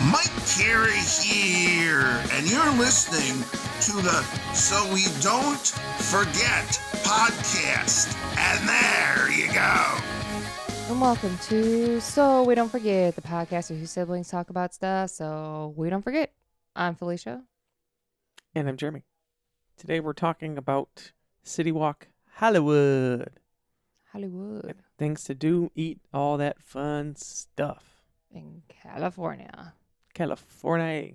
Mike Carey here, and you're listening to the So We Don't Forget podcast. And there you go. And welcome to So We Don't Forget, the podcast where two siblings talk about stuff so we don't forget. I'm Felicia. And I'm Jeremy. Today we're talking about CityWalk Hollywood. Hollywood. Things to do, eat, all that fun stuff. In California. California.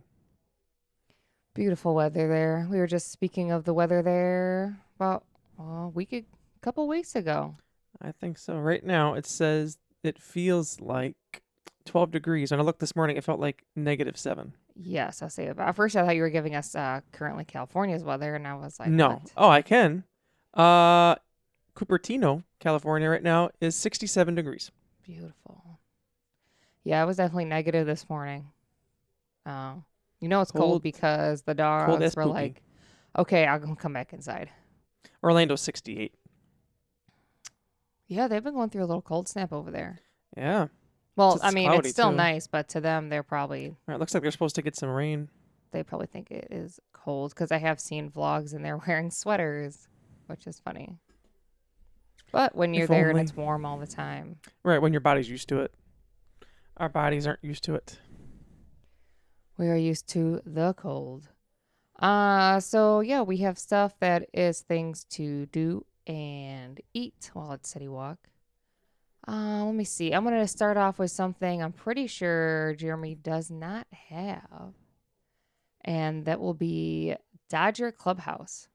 Beautiful weather there. We were just speaking of the weather there about a couple weeks ago. I think so. Right now it says it feels like 12 degrees. When I looked this morning, it felt like -7. Yes, I'll say that. At first I thought you were giving us currently California's weather, and I was like, No. what? Oh, I can. Cupertino, California right now is 67 degrees. Beautiful. Yeah, it was definitely negative this morning. It's cold because the dogs were poopy. like, okay, I'll come back inside. Orlando's 68. Yeah, they've been going through a little cold snap over there. Yeah. Well, It's I mean, cloudy, it's still too. nice, but to them, they're probably, All right, looks like they're supposed to get some rain. they probably think it is cold because I have seen vlogs and they're wearing sweaters, which is funny. But when you're If there and only. it's warm all the time. Right, when your body's used to it. Our bodies aren't used to it. We are used to the cold. So yeah, we have stuff that is things to do and eat while at City Walk. Let me see. I'm going to start off with something I'm pretty sure Jeremy does not have. And that will be Dodger Clubhouse.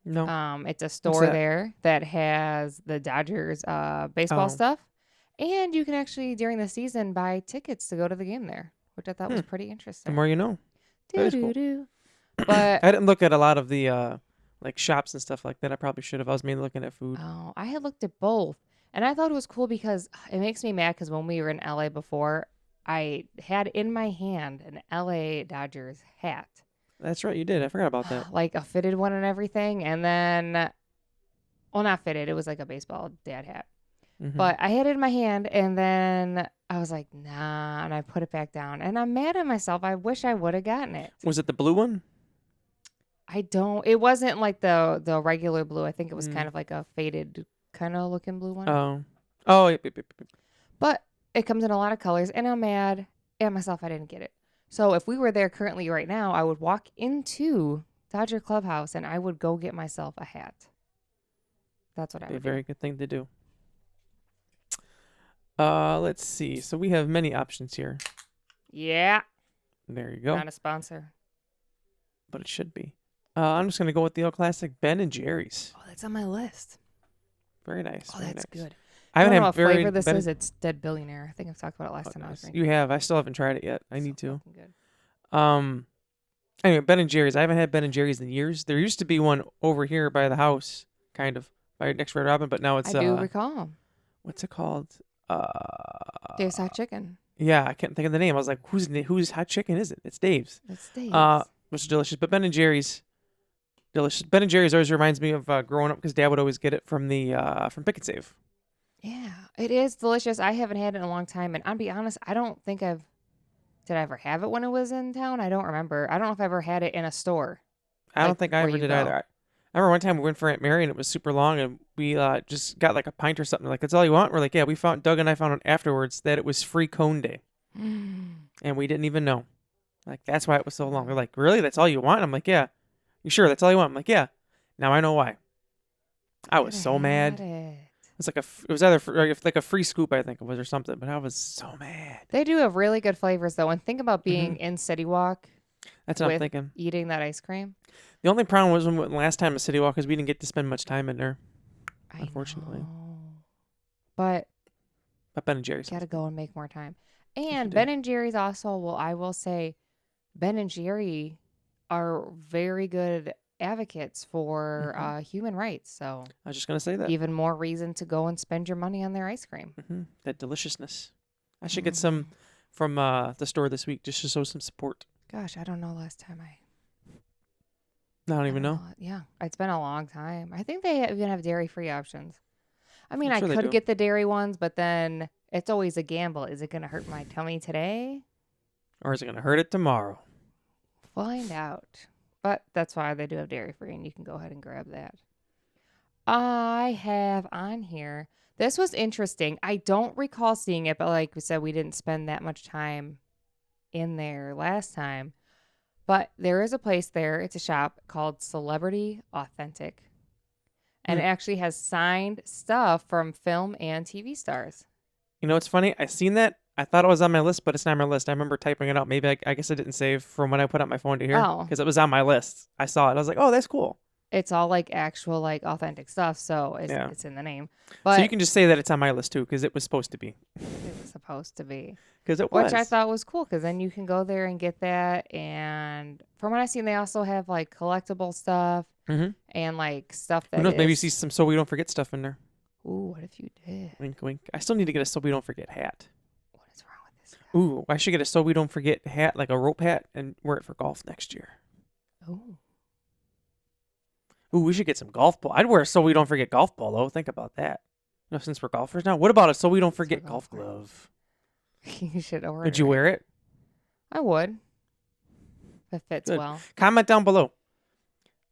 No. It's a store that? there that has the Dodgers baseball Oh. stuff. And you can actually, during the season, buy tickets to go to the game there, which I thought was pretty The interesting. more you know. That is cool. Doo-doo-doo. But I didn't look at a lot of the like shops and stuff like that. I probably should have. I was mainly looking at food. I had looked at both. And I thought it was cool because it makes me mad because when we were in LA before, I had in my hand an LA Dodgers hat. That's right, you did. I forgot about that. Like a fitted one and everything. And then, well, not fitted. It was like a baseball dad hat. Mhm. But I had it in my hand and then I was like, nah. And I put it back down. And I'm mad at myself. I wish I would have gotten it. Was it the blue one? It wasn't like the regular blue. I think it was Mm. kind of like a faded kind of looking blue one. Oh, yep. But it comes in a lot of colors, and I'm mad at myself I didn't get it. So if we were there currently right now, I would walk into Dodger Clubhouse and I would go get myself a hat. That's what I Be a would very good thing to do. Let's see. So we have many options here. do. Yeah. There you go. Not a sponsor. But it should be. I'm just gonna go with the old classic Ben and Jerry's. Oh, that's on my list. Very nice. Oh, very that's nice. good. I I haven't don't know had what very flavor this Ben- is. It's Dead Billionaire. I think I've talked about it last Oh, time I was nice. drinking. You have. I still haven't tried it yet. I So need to. fucking good. Anyway, Ben and Jerry's. I haven't had Ben and Jerry's in years. There used to be one over here by the house, kind of by next to Red Robin, but now it's I do recall. what's it called? Dave's Hot Chicken. Yeah, I can't think of the name. I was like, whose hot chicken is it? It's Dave's. That's Dave's. Which is delicious. But Ben and Jerry's, delicious. Ben and Jerry's always reminds me of growing up because Dad would always get it from the from Pick and Save. Yeah, it is delicious. I haven't had it in a long time. And I'll be honest, I don't think did I ever have it when it was in town? I don't remember. I don't know if I ever had it in a store. I Like, don't think I where ever you did go. either. I remember one time we went for Aunt Mary and it was super long and we just got like a pint or something. Like, that's all you want? We're like, yeah, Doug and I found out afterwards that it was free cone day. And we didn't even know. Like, that's why it was so long. They're like, really? That's all you want? I'm like, yeah. You sure that's all you want? I'm like, yeah. Now I know why. I was so mad. It's like it was either like a free scoop, I think it was, or something. But I was so mad. They do have really good flavors, though. And think about being in City Walk That's what I'm with thinking. eating that ice cream. The only problem was when last time at City Walk is we didn't get to spend much time in there. I Unfortunately. know. But But Ben and Jerry's. got to go and make more time. you And do. Ben and Jerry's also, well, I will say, Ben and Jerry are very good advocates for human rights. So I was just gonna say that. even more reason to go and spend your money on their ice cream. That deliciousness. I should get some from the store this week just to show some support. Gosh, I don't know last time I don't even know. Yeah, it's been a long time. I think they even have dairy-free options. I mean, I'm I sure they could do. get the dairy ones, but then it's always a gamble. Is it going to hurt my tummy today? Or is it going to hurt it tomorrow? Find out. But that's why they do have dairy free, and you can go ahead and grab that. I have on here. This was interesting. I don't recall seeing it, but like we said, we didn't spend that much time in there last time. But there is a place there. It's a shop called Celebrity Authentic. And it actually has signed stuff from film and TV stars. You know, it's funny. I seen that. I thought it was on my list, but it's not on my list. I remember typing it out. Maybe I guess I didn't save from when I put up my phone to here. Oh. Because it was on my list. I saw it. I was like, oh, that's cool. It's all like actual, like authentic stuff. So it's in the name. So But you can just say that it's on my list too, because it was supposed to be. it was supposed to be. Because it was. Which I thought was cool, because then you can go there and get that. And from what I've seen, they also have like collectible stuff and like stuff that Who knows? Maybe you see some So We Don't Forget stuff in there. Ooh, what if you did? Wink, wink. I still need to get a So We Don't Forget hat. What is wrong with this guy? Ooh, I should get a So We Don't Forget hat, like a rope hat, and wear it for golf next year. Oh. Ooh, we should get some golf ball. I'd wear a So We Don't Forget golf ball, though. Think about that. You know, since we're golfers now. What about a So We Don't Forget golf glove? You should order. Would you wear it? I would. If it fits Good. well. Comment down below.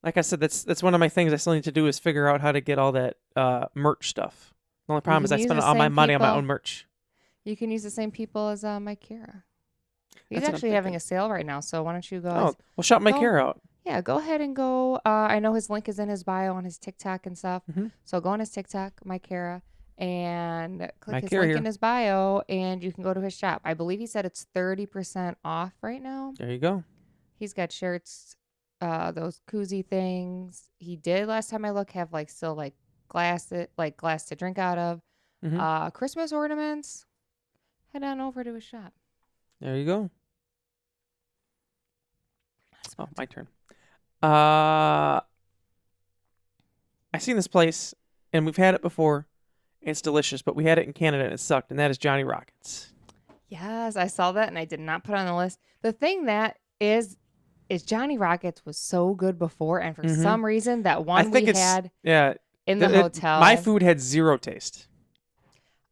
Like I said, that's one of my things I still need to do is figure out how to get all that merch stuff. The only problem is I spend all my money on my own merch. You can use the same people as Mike Kira. He's That's what I'm actually having thinking. a sale right now, so why don't you guys... Oh, well, shout Mike Kira out. Yeah, go ahead and go. I know his link is in his bio on his TikTok and stuff. So go on his TikTok, Mike Kira, and click his link in his bio, and you can go to his shop. I believe he said it's 30% off right now. There you go. He's got shirts, those koozie things. He did last time I looked have like still like glass to drink out of. Christmas ornaments. Head on over to his shop. There you go. Oh, my turn. I seen this place, and we've had it before. It's delicious, but we had it in Canada, and it sucked, and that is Johnny Rockets. Yes, I saw that, and I did not put it on the list. The thing that is Johnny Rockets was so good before, and for some reason, that one we had in the hotel. My food had zero taste.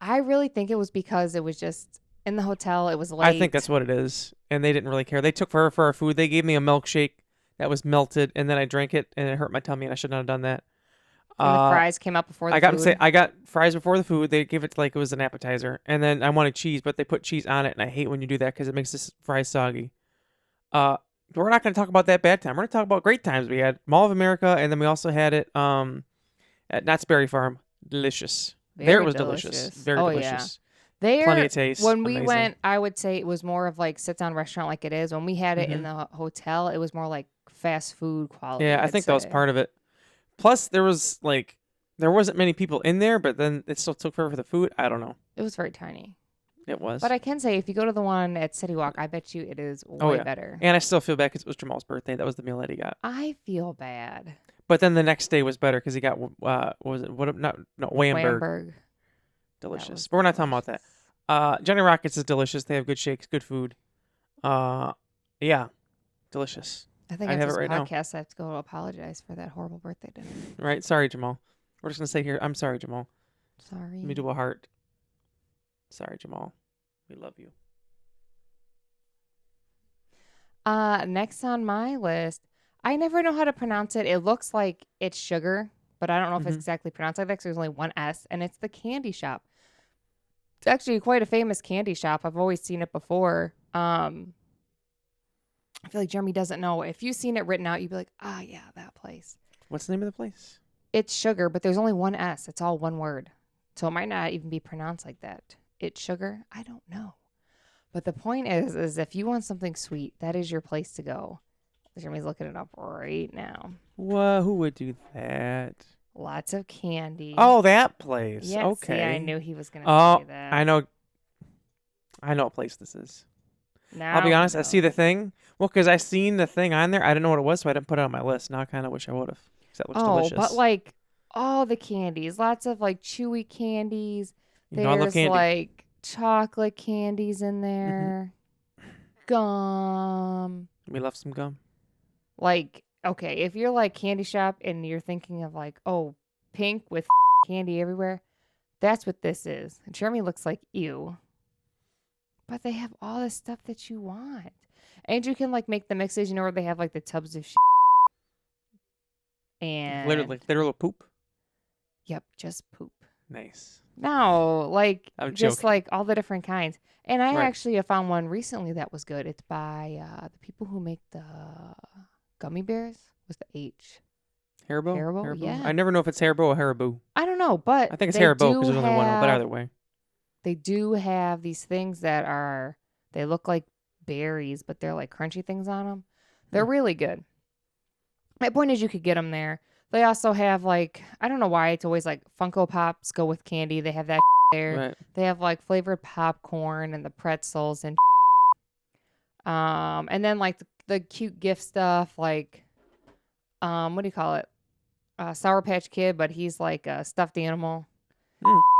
I really think it was because it was just in the hotel. It was late. I think that's what it is, and they didn't really care. They took forever for our food. They gave me a milkshake that was melted, and then I drank it, and it hurt my tummy, and I should not have done that. And the fries came out before the food. I got fries before the food. They gave it like it was an appetizer, and then I wanted cheese, but they put cheese on it, and I hate when you do that because it makes this fries soggy. We're not going to talk about that bad time. We're going to talk about great times. We had Mall of America, and then we also had it at Knott's Berry Farm. Delicious. There it was delicious. Very delicious. There, plenty of taste. When we went, I would say it was more of like sit-down restaurant like it is. When we had it in the hotel, it was more like fast food quality. Yeah, I think that was part of it. Plus, there wasn't many people in there, but then it still took forever for the food. I don't know. It was very tiny. It was. But I can say, if you go to the one at CityWalk, I bet you it is way better. And I still feel bad because it was Jamal's birthday. That was the meal that he got. I feel bad. But then the next day was better because he got Wamberg. Delicious. But we're not talking about that. Johnny Rockets is delicious. They have good shakes, good food. Yeah, delicious. I think after this podcast, I have to go apologize for that horrible birthday dinner. Right? Sorry, Jamal. We're just going to say here, I'm sorry, Jamal. Sorry. Let me do a heart. Sorry, Jamal. We love you. Next on my list, I never know how to pronounce it. It looks like it's sugar, but I don't know if it's exactly pronounced like that because there's only one S, and it's the candy shop. It's actually quite a famous candy shop. I've always seen it before. I feel like Jeremy doesn't know. If you've seen it written out, you'd be like, yeah, that place. What's the name of the place? It's sugar, but there's only one S. It's all one word. So it might not even be pronounced like that. It's sugar? I don't know. But the point is if you want something sweet, that is your place to go. Jeremy's looking it up right now. Whoa, who would do that? Lots of candy. Oh, that place. Yeah, okay. See, I knew he was going to say that. I know what place this is. Now, I'll be honest, I see the thing. Well, because I seen the thing on there. I didn't know what it was, so I didn't put it on my list. Now I kind of wish I would have. Because that looks delicious. But like all the candies. Lots of like chewy candies. You know I love candy. Like chocolate candies in there. Gum. We love some gum. Like, okay, if you're like candy shop and you're thinking of like, oh, pink with candy everywhere, that's what this is. Jeremy looks like ew. But they have all the stuff that you want. And you can like make the mixes, you know, where they have like the tubs of and Literal poop. Yep, just poop. Nice. No, like I'm just joking. like all the different kinds. And I Right. actually have found one recently that was good. It's by the people who make the gummy bears. Was the H? Haribo? Yeah. I never know if it's Haribo or Haribo. I don't know, but I think it's they Haribo because do there's only one, but either way. they do have these things that are they look like berries, but they're like crunchy things on them. They're really good. My point is, you could get them there. They also have like I don't know why it's always like Funko Pops go with candy. They have that there. Right. They have like flavored popcorn and the pretzels and and then like the cute gift stuff like what do you call it? Sour Patch Kid, but he's like a stuffed animal.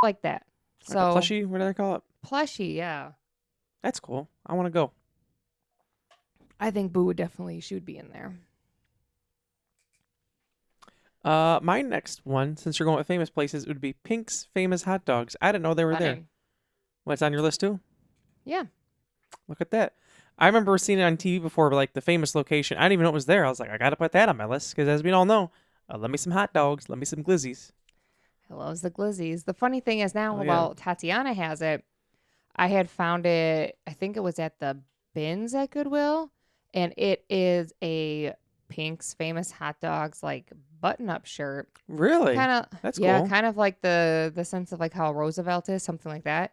Like that. Like a plushie? What do they call it? Plushie, yeah. That's cool. I want to go. I think Boo would definitely should be in there. My next one, since you're going with famous places, would be Pink's Famous Hot Dogs. I didn't know they were there. Funny. What's on your list too? Yeah. Look at that. I remember seeing it on TV before, but like the famous location. I didn't even know it was there. I was like, I got to put that on my list because as we all know, love me some hot dogs, love me some glizzies. He loves the glizzies. The funny thing is now, Oh, while Tatiana has it, I had found it, I think it was at the bins at Goodwill, and it is a Pink's Famous Hot Dogs like button-up shirt. Really? Kind of, That's yeah, cool. kind of like the sense of like how Roosevelt is, something like that.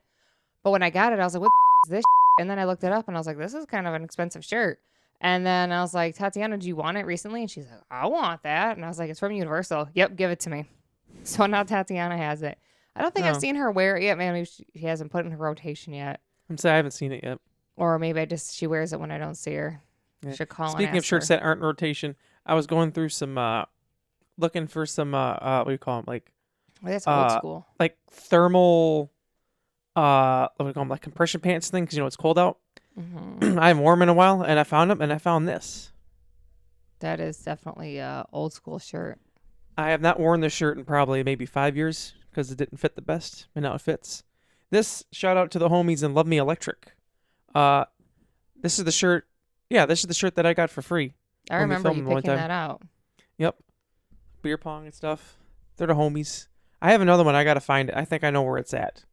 But when I got it, I was like, what the is this? And then I looked it up, and I was like, this is kind of an expensive shirt. And then I was like, Tatiana, do you want it recently? And she's like, I want that. And I was like, it's from Universal. Yep, give it to me. So now Tatiana has it. I don't think I've seen her wear it yet. Man, maybe she hasn't put it in her rotation yet. I'm sorry, I haven't seen it yet. Or maybe she wears it when I don't see her. Yeah. Should call Speaking and of ask shirts her. that aren't in rotation, I was going through some, looking for some, what do you call them? Like, Well, that's old school. like thermal, what do you call them? Like compression pants thing, because you know it's cold out. Mm-hmm. I haven't worn them in a while, and I found them, and I found this. That is definitely a old school shirt. I have not worn this shirt in probably maybe 5 years because it didn't fit the best, and now it fits. This, shout out to the homies in Love Me Electric. This is the shirt. Yeah, this is the shirt that I got for free. I remember you picking that out. Yep. Beer pong and stuff. They're the homies. I have another one. I got to find it. I think I know where it's at.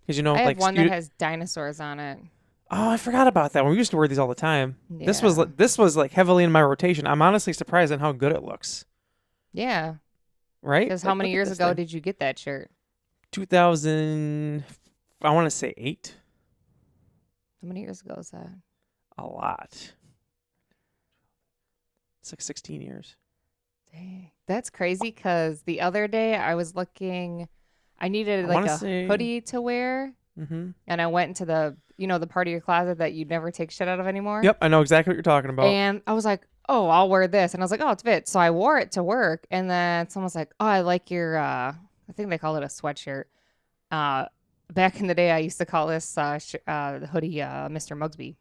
Because, you know, I have like one that has dinosaurs on it. Oh, I forgot about that one. We used to wear these all the time. Yeah. This was like heavily in my rotation. I'm honestly surprised at how good it looks. Yeah. Right? Because how many years ago did you get that shirt? 2000, I want to say 8. How many years ago is that? A lot. It's like 16 years. Dang. That's crazy because the other day I was looking, I needed like a hoodie to wear. Mm-hmm. And I went into the part of your closet that you'd never take shit out of anymore. Yep, I know exactly what you're talking about. And I was like, oh, I'll wear this. And I was like, oh, it fits. So I wore it to work. And then someone was like, oh, I like your, I think they call it a sweatshirt. Back in the day, I used to call this the hoodie Mr. Mugsby.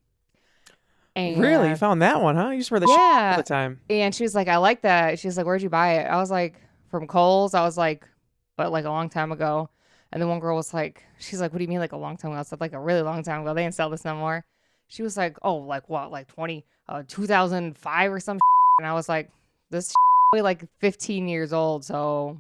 And, really? You found that one, huh? You used to wear the shit all the time. And she was like, I like that. She's like, where'd you buy it? I was like, from Kohl's. I was like, but like a long time ago. And then one girl was like, she's like, what do you mean like a long time ago? I said, like a really long time ago. They didn't sell this no more. She was like, oh, like what? Like 2005 or some shit. And I was like, this shit like 15 years old. So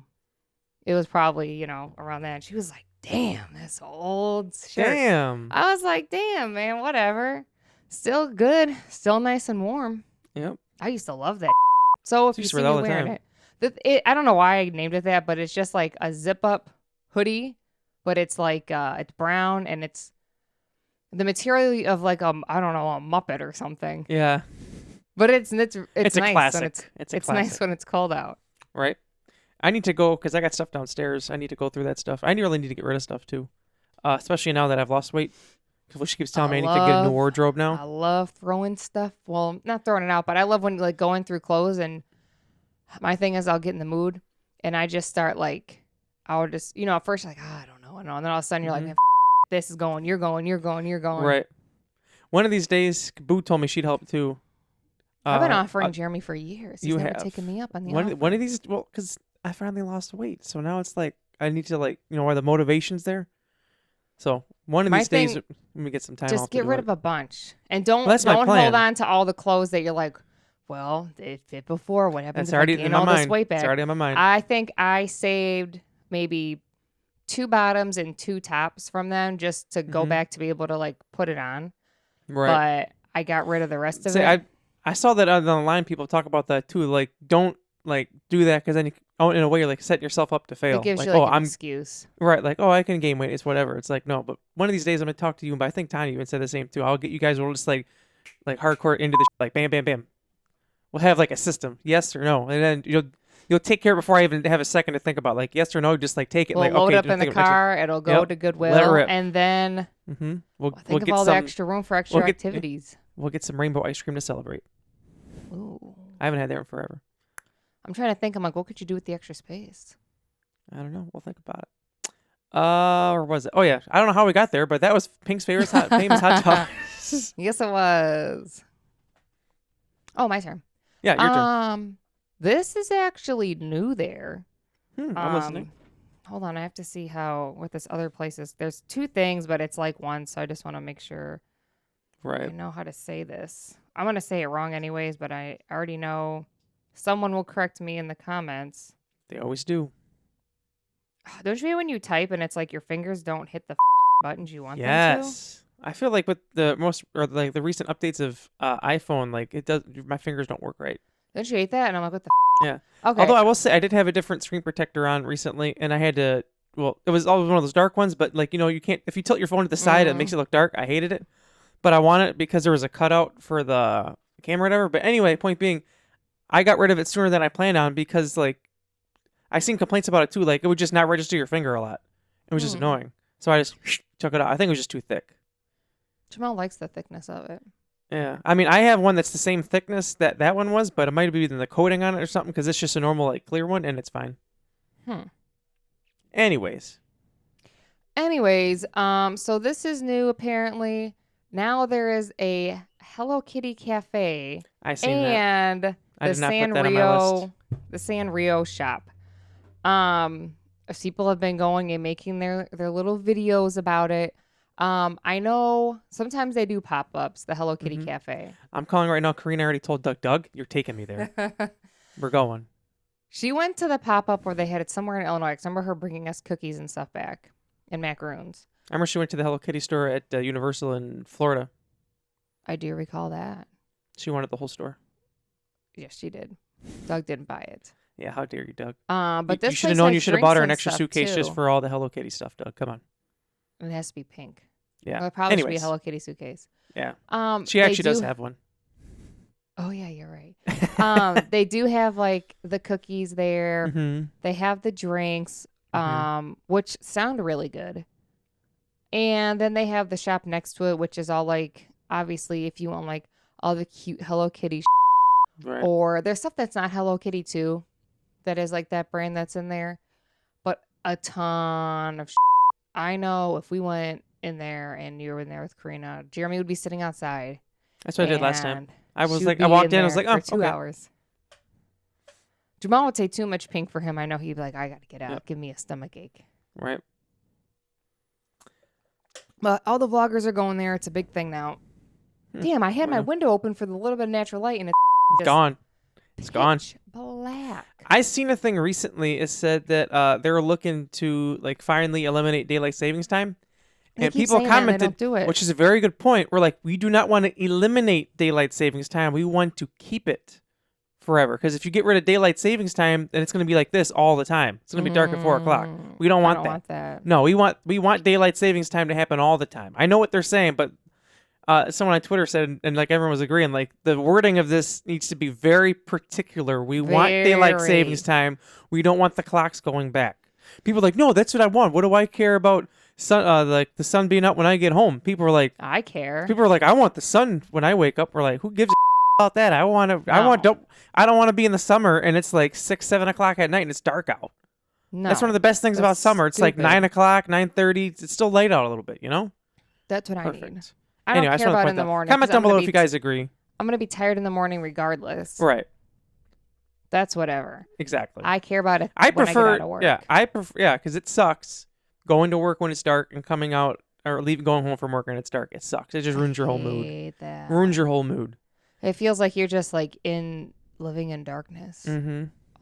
it was probably, around that. And she was like, damn, that's old shirt. Damn. I was like, damn, man, whatever. Still good. Still nice and warm. Yep. I used to love that. So if you see me wearing it, I don't know why I named it that, but it's just like a zip up hoodie, but it's like it's brown and it's the material of like I don't know, a Muppet or something. Yeah. But it's a nice classic. When it's nice when it's cold out. Right. I need to go because I got stuff downstairs. I need to go through that stuff. I really need to get rid of stuff too, especially now that I've lost weight. She keeps telling me I need to get a new wardrobe now. I love throwing stuff. Well, not throwing it out, but I love when like going through clothes. And my thing is, I'll get in the mood and I just start like, I'll just, at first you're like, I don't know. And then all of a sudden you're like, man, this is going, you're going. Right. One of these days, Boo told me she'd help too. I've been offering Jeremy for years. He's never taken me up on the offer. One of these, well, because I finally lost weight. So now it's like, I need to like, where the motivation's there. So one of My these days, thing- when we get some time, Just get rid of a bunch. And don't that's my don't plan. hold on to all the clothes that you're like, well, it fit before. What happens That's if I already gain in my all this mind. weight back? It's already in my mind. I think I saved maybe 2 bottoms and 2 tops from them just to go Mhm. back to be able to like put it on. Right. But I got rid of the rest of See, it. I saw that online. People talk about that too. Like, don't like do that because then in a way you're like setting yourself up to fail. It gives like, you like oh, an I'm excuse. right. Like, oh, I can gain weight. It's whatever. It's like no, but one of these days I'm gonna talk to you. But I think Tanya even said the same too. I'll get you guys. We'll just like hardcore into the like bam, bam, bam. We'll have like a system, yes or no, and then you'll take care of it before I even have a second to think about like yes or no. Just like take it. We'll like load okay, up just in the think of it next car. It'll go Yep. to Let it Goodwill. rip. And then year. We'll think of get all some. the extra room for extra we'll get- activities. We'll get some rainbow ice cream to celebrate. Ooh. I haven't had that in forever. I'm trying to think. I'm like, what could you do with the extra space? I don't know. We'll think about it. Or was it? Oh yeah, I don't know how we got there, but that was Pink's famous hot dog. Yes, it was. Oh, my turn. Yeah, your turn. This is actually new there. I'm listening. Hold on, I have to see how with this other places. There's 2 things, but it's like one, so I just want to make sure I Right. know how to say this. I'm gonna say it wrong anyways, but I already know someone will correct me in the comments. They always do. Don't you hate when you type and it's like your fingers don't hit the buttons you want them to? Yes. I feel like with the the recent updates of iPhone, like it does, my fingers don't work right. Don't you hate that? And I'm like, what the? Yeah. Okay. Although I will say I did have a different screen protector on recently, and I had to. Well, it was always one of those dark ones, but like you can't if you tilt your phone to the side, it makes it look dark. I hated it, but I want it because there was a cutout for the camera, or whatever. But anyway, point being, I got rid of it sooner than I planned on because like I seen complaints about it too. Like it would just not register your finger a lot. It was just annoying. So I just took it out. I think it was just too thick. Jamal likes the thickness of it. Yeah, I mean, I have one that's the same thickness that one was, but it might be the coating on it or something because it's just a normal like clear one and it's fine. Anyways, so this is new apparently. Now there is a Hello Kitty cafe I seen that. and I the did not put that on my list. Sanrio shop. People have been going and making their little videos about it. I know sometimes they do pop-ups, the Hello Kitty cafe. I'm calling right now. Karina already told Doug, you're taking me there. We're going. She went to the pop-up where they had it somewhere in Illinois. I remember her bringing us cookies and stuff back and macaroons. I remember she went to the Hello Kitty store at Universal in Florida. I do recall that. She wanted the whole store. Yes, she did. Doug didn't buy it. Yeah, how dare you, Doug? But you this should have place known. has You should have bought her an drinks extra and suitcase stuff, just too. for all the Hello Kitty stuff, Doug. Come on. It has to be pink. Yeah. Well, it probably should be a Anyways. Hello Kitty suitcase. Yeah. She They actually does do- have one. Oh yeah, you're right. They do have like the cookies there. Mm-hmm. They have the drinks, which sound really good. And then they have the shop next to it, which is all like obviously if you want like all the cute Hello Kitty Right. or there's stuff that's not Hello Kitty too, that is like that brand that's in there, but a ton of. I know if we went in there and you were in there with Karina, Jeremy would be sitting outside. That's what I did last time. and I was she like, would I be walked in, I was there like, oh, for 2 okay. hours. Jamal would say too much pink for him. I know he'd be like, I gotta get out. Yep. Give me a stomach ache. Right. But all the vloggers are going there. It's a big thing now. Damn, I had my Well. window open for the little bit of natural light and it's It's gone. It's gone. pitch black. I seen a thing recently. It said that they're looking to like finally eliminate daylight savings time, They and keep people saying that and they commented, don't do it. which is a very good point. We're like, we do not want to eliminate daylight savings time. We want to keep it forever. Because if you get rid of daylight savings time, then it's going to be like this all the time. It's going to be dark at 4 o'clock. We don't want I that. don't want that. No, we want daylight savings time to happen all the time. I know what they're saying, but someone on Twitter said, and like everyone was agreeing, like the wording of this needs to be very particular. We want daylight Very. savings time. We don't want the clocks going back. People are like, no, that's what I want. What do I care about sun? Like the sun being out when I get home. People are like, I care. I want the sun when I wake up. We're like, who gives a about that? I don't want to be in the summer and it's like 6, 7 o'clock at night and it's dark out. No, That's one of the best things about that's summer. It's like stupid. 9 o'clock, 9:30. It's still light out a little bit, you know? That's what I need. Perfect. I don't Anyway, I just care wanna about point it in the that- morning. Comment 'cause down I'm gonna below if be you guys agree. I'm gonna be tired in the morning regardless. Right. That's whatever. Exactly. I care about it. I when prefer. I get out of work. Yeah, because it sucks going to work when it's dark and coming out or going home from work and it's dark. It sucks. It just ruins your whole mood. Hate that. Ruins your whole mood. It feels like you're just like living in darkness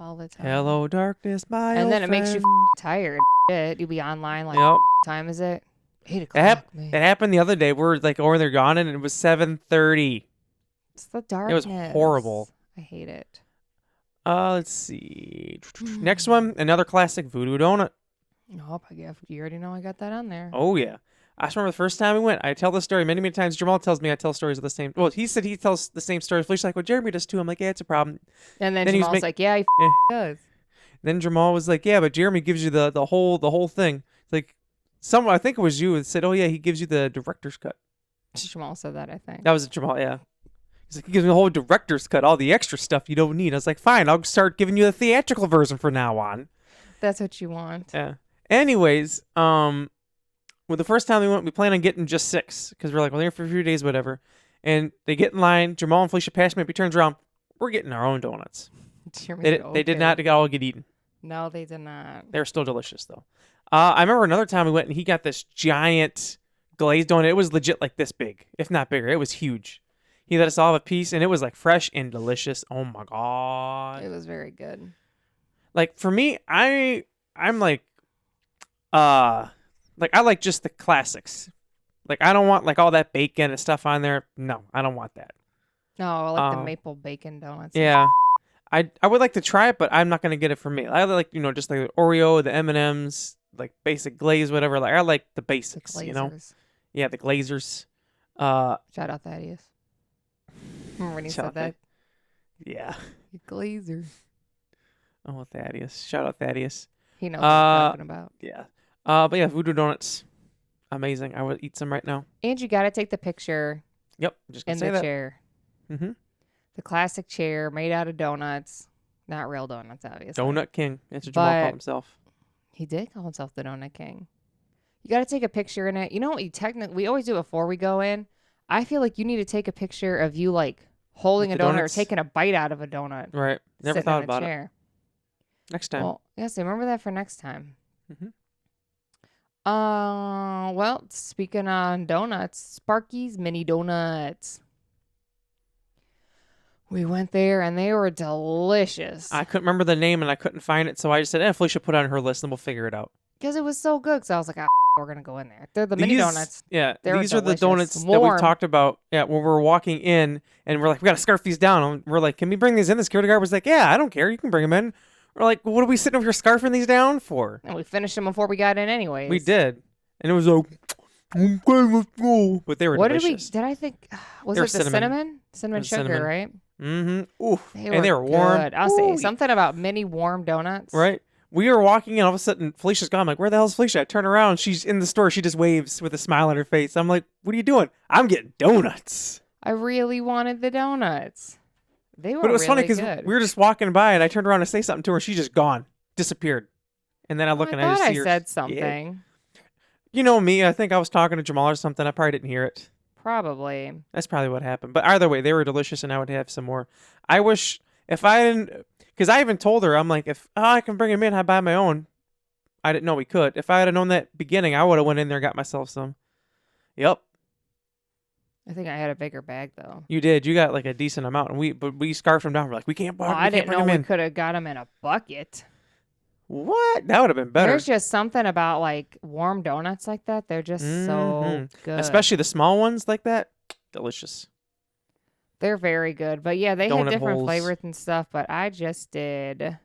all the time. Hello, darkness, my And old then it makes you friend. tired. Shit. You'll be online like, Yep. what time is it? 8 o'clock. That happened the other day. We're like over there gone and it was 7:30. It's the darkness. It was horrible. I hate it. Let's see. Next one, another classic voodoo donut. Nope, I guess you already know I got that on there. Oh yeah. I just remember the first time we went. I tell the story many times. Jamal tells me I tell stories of the same. Well, he said he tells the same story. Felicia's like, well, Jeremy does too. I'm like, yeah, it's a problem. And then he was Jamal's like, yeah, he does. Then Jamal was like, yeah, but Jeremy gives you the whole thing. It's like someone, I think it was you, that said, oh yeah, he gives you the director's cut. Jamal said that, I think. That was Jamal, yeah. He's like, he gives me the whole director's cut, all the extra stuff you don't need. I was like, fine, I'll start giving you the theatrical version from now on. That's what you want. Yeah. Anyways, well, the first time we went, we planned on getting just 6 because we're like, well, here for a few days, whatever. And they get in line. Jamal and Felicia pass me up. He turns around. We're getting our own donuts. They did not all get eaten. No, they did not. They're still delicious, though. I remember another time we went and he got this giant glazed donut. It was legit like this big, if not bigger. It was huge. He let us all have a piece, and it was like fresh and delicious. Oh my god! It was very good. Like for me, I'm like I like just the classics. Like I don't want like all that bacon and stuff on there. No, I don't want that. No, I like the maple bacon donuts. Yeah. I would like to try it, but I'm not gonna get it for me. I like just like the Oreo, the M&Ms, like basic glaze, whatever. Like I like the basics, the Yeah, the glazers. Shout out Thaddeus. Remember when he said that? Yeah. You glazer. Oh, Thaddeus. Shout out Thaddeus. He knows what I'm talking about. Yeah. But yeah, voodoo donuts, amazing. I would eat some right now. And you gotta take the picture. Yep. Just in the chair. Mm-hmm. The classic chair made out of donuts. Not real donuts, obviously. Donut King. That's what Jamal called himself. He did call himself the Donut King. You got to take a picture in it. You know what? We always do it before we go in. I feel like you need to take a picture of you like holding a donut or taking a bite out of a donut. Right. Never thought about it. Next time. Well, yes, remember that for next time. Mm-hmm. Well, speaking on donuts, Sparky's Mini Donuts. We went there and they were delicious. I couldn't remember the name and I couldn't find it, so I just said, Felicia, put it on her list and we'll figure it out. Because it was so good. Because I was like, we're going to go in there. They're the mini donuts. Yeah, these are the donuts that we talked about. Yeah, when we were walking in and we're like, we got to scarf these down. And we're like, can we bring these in? The security guard was like, yeah, I don't care. You can bring them in. We're like, what are we sitting over here scarfing these down for? And we finished them before we got in anyways. We did. And it was like, okay, let's go. But they were delicious. Did I think, was it the cinnamon? Cinnamon sugar, right? Mm-hmm. Ooh. They were warm. Good. I'll say something about mini warm donuts. Right. We were walking in, all of a sudden, Felicia's gone. I'm like, where the hell's Felicia? I turn around. She's in the store. She just waves with a smile on her face. I'm like, what are you doing? I'm getting donuts. I really wanted the donuts. They were But it was really funny because good. we were just walking by, and I turned around to say something to her. She's just gone. Disappeared. And then I look and I just see her. I said something. Yeah. You know me. I think I was talking to Jamal or something. I probably didn't hear it. Probably. That's probably what happened. But either way, they were delicious, and I would have some more. I wish, if I didn't, because I even told her, I'm like, if I can bring them in, I buy my own. I didn't know we could. If I had known that beginning, I would have went in there and got myself some. Yep. I think I had a bigger bag, though. You did. You got like a decent amount, and we scarfed them down. We're like, we can't buy. I didn't know we could have got them in a bucket. What? That would have been better. There's just something about like warm donuts like that. They're just so good. Especially the small ones like that. Delicious. They're very good. But yeah, they had different holes. flavors and stuff. But I just did.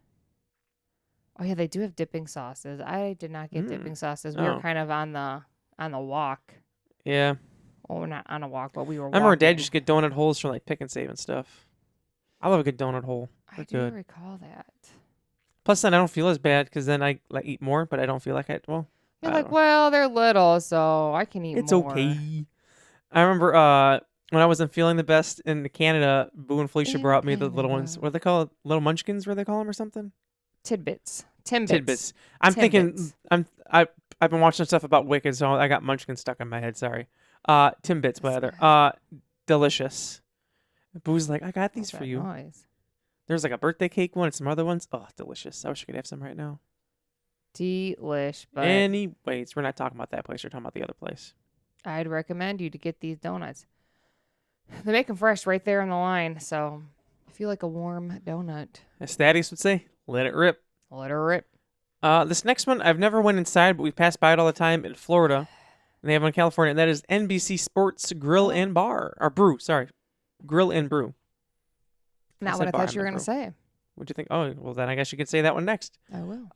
Oh yeah, they do have dipping sauces. I did not get dipping sauces. We were kind of on the walk. Yeah. Well, we're not on a walk, but we were. I remember Dad used to get donut holes from like Pick and Save and stuff. I love a good donut hole. I do recall that. Plus, then I don't feel as bad because then I like eat more, but I don't feel like You're like, well, they're little, so I can eat more. It's okay. I remember when I wasn't feeling the best in Canada, Boo and Felicia brought me the little ones. What do they call it? Little munchkins, where they call them or something? Tidbits. I'm thinking, I've been watching stuff about Wicked, so I got munchkin stuck in my head. Sorry. Timbits, rather. Delicious. Boo's like, I got these for you. Noise? There's like a birthday cake one and some other ones. Oh, delicious. I wish I could have some right now. Delish. But anyways, we're not talking about that place. We're talking about the other place. I'd recommend you to get these donuts. They make them fresh right there on the line, so if you like a warm donut, As Thaddeus would say, let it rip. let her rip. This next one, I've never went inside, but we pass by it all the time in Florida. And they have one in California, and that is NBC Sports Grill and Bar. Or Brew, sorry. Grill and Brew. Not said what I bar, thought you were not going to brew. say. What'd you think? Oh, well, then I guess you could say that one next. I will.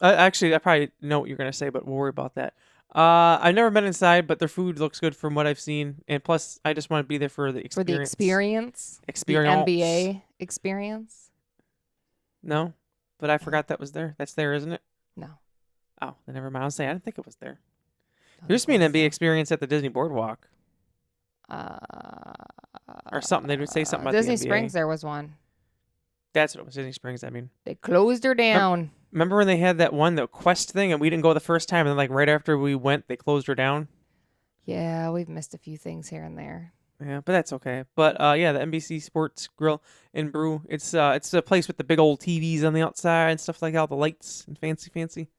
Actually, I probably know what you're going to say, but we'll worry about that. I've never been inside, but their food looks good from what I've seen. And plus, I just want to be there for the experience. For the experience? Experience. The NBA experience? No, but I forgot that was there. That's there, isn't it? No. Oh, then never mind. I'll say I didn't think it was there. There used to be an NBA experience at the Disney Boardwalk. Or something. They would say something about Disney the NBA. Springs, there was one. That's what it was. Disney Springs, I mean. They closed her down. Remember when they had that one, the Quest thing, and we didn't go the first time, and then like right after we went, they closed her down? Yeah, we've missed a few things here and there. Yeah, but that's okay. But yeah, the NBC Sports Grill and Brew. It's a place with the big old TVs on the outside and stuff like that, all the lights and fancy.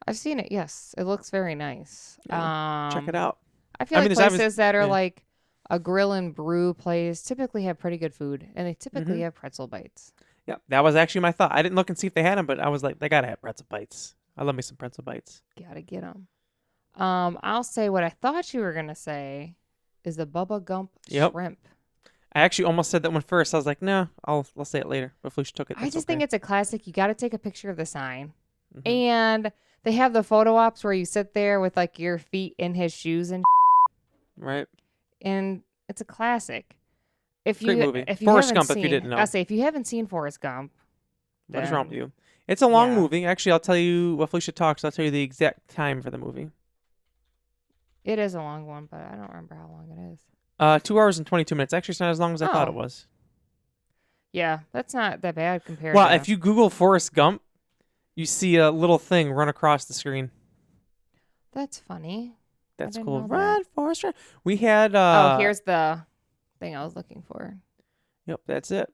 I've seen it, yes. It looks very nice. Yeah, check it out. I feel like there's places that are yeah. like a grill and brew place typically have pretty good food, and they typically have pretzel bites. Yeah, that was actually my thought. I didn't look and see if they had them, but I was like, they gotta have pretzel bites. I love me some pretzel bites. Gotta get them. I'll say what I thought you were gonna say is the Bubba Gump shrimp. I actually almost said that one first. I was like, no, I'll say it later. But Felicia took it. I just think it's a classic. You got to take a picture of the sign, and they have the photo ops where you sit there with like your feet in his shoes and right. And it's a classic. Great movie. If you Forrest haven't Gump, seen, if you didn't know. I say if you haven't seen Forrest Gump, What is wrong with you? It's a long yeah. movie. Actually, I'll tell you what Felicia talks. I'll tell you the exact time for the movie. It is a long one, but I don't remember how long it is. 2 hours and 22 minutes. Actually, it's not as long as I thought it was. Yeah, that's not that bad compared Well, to... if you Google Forrest Gump, you see a little thing run across the screen. That's funny. That's didn't cool. know Run, Forrest, run. We had... here's the thing I was looking for. Yep, that's it.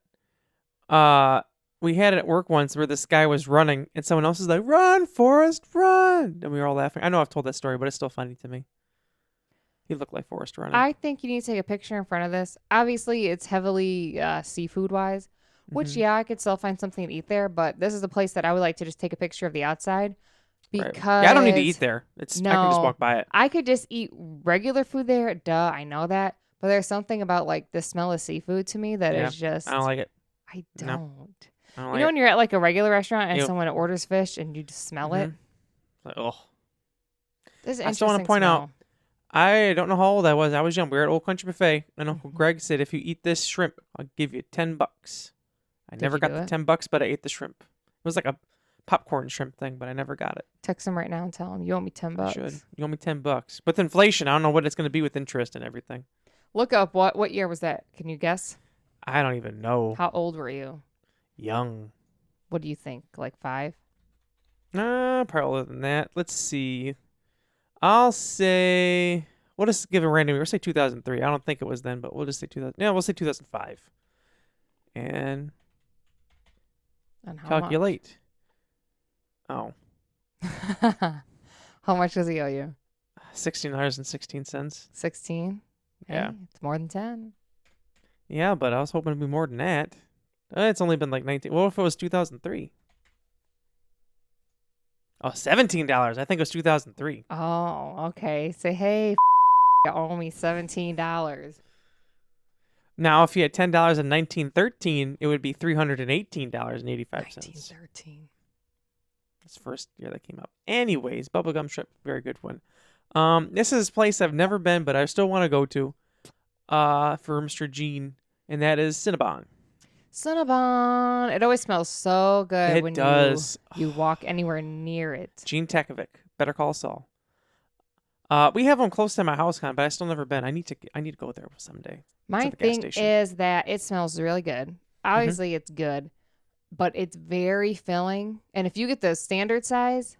We had it at work once where this guy was running, and someone else was like, "Run, Forrest, run!" And we were all laughing. I know I've told that story, but it's still funny to me. He looked like Forrest running. I think you need to take a picture in front of this. Obviously, it's heavily seafood-wise, which, yeah, I could still find something to eat there, but this is a place that I would like to just take a picture of the outside because... Right. Yeah, I don't need to eat there. I can just walk by it. I could just eat regular food there. Duh, I know that. But there's something about, like, the smell of seafood to me that is just... I don't like it. I don't. No. I don't You like know when you're at, like, a regular restaurant and Yep. someone orders fish and you just smell it? Like, oh. This is I still want to interesting point smell. out, I don't know how old I was. I was young. We were at Old Country Buffet, and Uncle Greg said, if you eat this shrimp, I'll give you $10. I never got the $10, but I ate the shrimp. It was like a popcorn shrimp thing, but I never got it. Text him right now and tell him you owe me $10. I should. You owe me $10. With inflation, I don't know what it's going to be with interest and everything. Look up what year was that? Can you guess? I don't even know. How old were you? Young. What do you think? Like 5? Probably older than that. Let's see. I'll say... We'll just give a random... We'll say 2003. I don't think it was then, but we'll just say 2000. Yeah, we'll say 2005. And How calculate. Oh. much? How much does he owe you? $16.16. 16? Yeah. Hey, it's more than 10. Yeah, but I was hoping it'd be more than that. It's only been like 19. What if it was 2003? Oh, $17. I think it was 2003. Oh, okay. Say, hey, you owe me $17. Now, if you had $10 in 1913, it would be $318.85. 1913. That's the first year that came up. Anyways, bubblegum shrimp, very good one. This is a place I've never been, but I still want to go to for Mr. Gene, and that is Cinnabon. Cinnabon. It always smells so good It when does. you walk anywhere near it. Gene Takovic. Better Call Saul. We have one close to my house, but I still never been. I need to go there someday. My thing is that it smells really good. Obviously, it's good, but it's very filling. And if you get the standard size,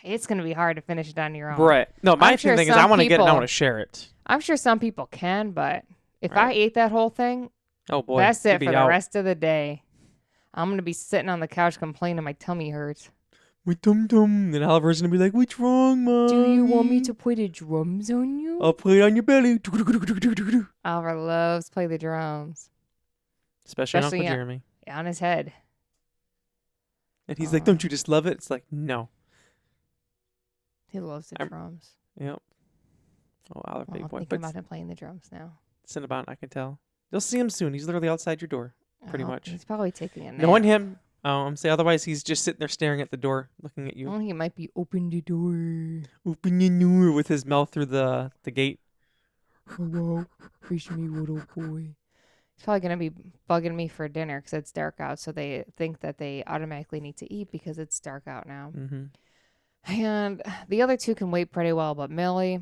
it's going to be hard to finish it on your own. Right. No, my thing is I want to get it and I want to share it. I'm sure some people can, but if I ate that whole thing, oh boy, that's it for the rest of the day. I'm going to be sitting on the couch complaining my tummy hurts. My tum-tum. And Oliver's going to be like, what's wrong, Mom? Do you want me to play the drums on you? I'll play it on your belly. Oliver loves play the drums. Especially on Especially Uncle Jeremy. On his head. And he's like, don't you just love it? It's like, no. He loves the drums. Yep. Oh, Oliver, Well, big I'm boy. thinking about him playing the drums now. Cinnabon, I can tell. You'll see him soon. He's literally outside your door, pretty much. He's probably taking a nap. Knowing him, say otherwise, he's just sitting there staring at the door, looking at you. I think he might be open the door. Open your door with his mouth through the gate. Hello, fish me, little boy. He's probably going to be bugging me for dinner because it's dark out. So they think that they automatically need to eat because it's dark out now. Mm-hmm. And the other two can wait pretty well. But Millie,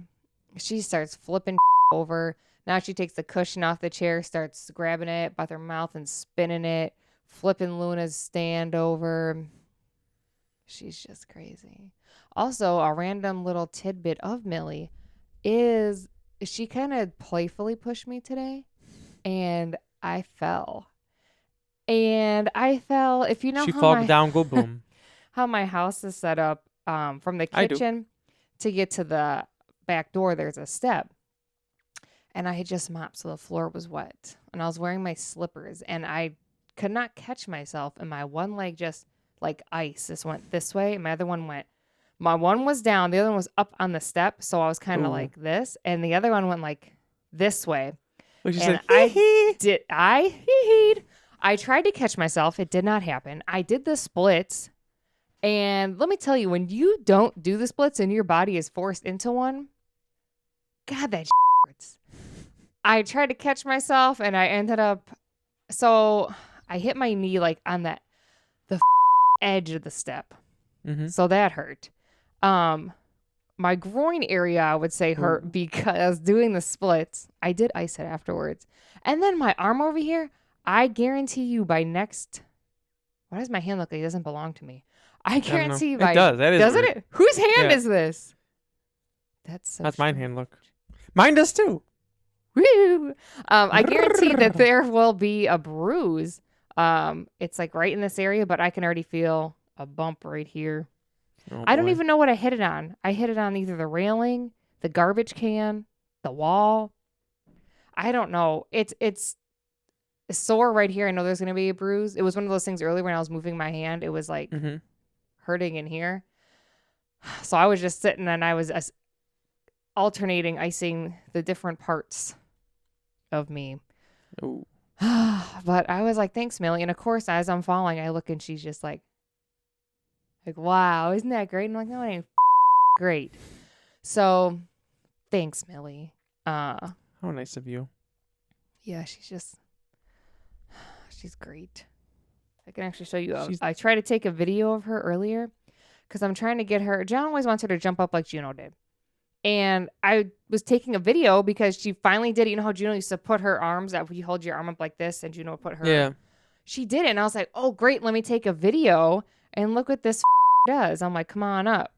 she starts flipping over. Now she takes the cushion off the chair, starts grabbing it by her mouth and spinning it, flipping Luna's stand over. She's just crazy. Also, a random little tidbit of Millie is she kind of playfully pushed me today, and I fell. If you know She how fall down, go boom. how my house is set up, from the kitchen to get to the back door, there's a step. And I had just mopped, so the floor was wet. And I was wearing my slippers, and I could not catch myself. And my one leg just, like ice, just went this way. And my other one went, my one was down. The other one was up on the step. So I was kind of like this. And the other one went like this way. Which is and like, I tried to catch myself. It did not happen. I did the splits. And let me tell you, when you don't do the splits and your body is forced into one, God, that hurts. I tried to catch myself and I ended up, so I hit my knee like on the edge of the step. mm-hmm. So that hurt. My groin area, I would say, hurt because doing the splits, I did ice it afterwards. And then my arm over here, I guarantee you by next, why does my hand look like it doesn't belong to me? I guarantee you by, it does. That is doesn't weird. it? Whose hand is this? That's mine hand look. Mine does too. Woo! I guarantee that there will be a bruise. It's like right in this area, but I can already feel a bump right here. Oh, I don't boy. even know what I hit it on. I hit it on either the railing, the garbage can, the wall. I don't know. It's sore right here. I know there's going to be a bruise. It was one of those things earlier when I was moving my hand. It was like hurting in here. So I was just sitting and I was alternating icing the different parts of me. Oh. But I was like, thanks, Millie. And of course, as I'm falling, I look and she's just like, wow, isn't that great? And I'm like, no, it ain't great. So thanks, Millie. How nice of you. Yeah, she's great. I can actually show you. I tried to take a video of her earlier because I'm trying to get her. John always wants her to jump up like Juno did. And I was taking a video because she finally did it. You know how Juno used to put her arms up, you hold your arm up like this, and Juno would put her. Yeah. She did it, and I was like, "Oh, great! Let me take a video and look what this does." I'm like, "Come on up,"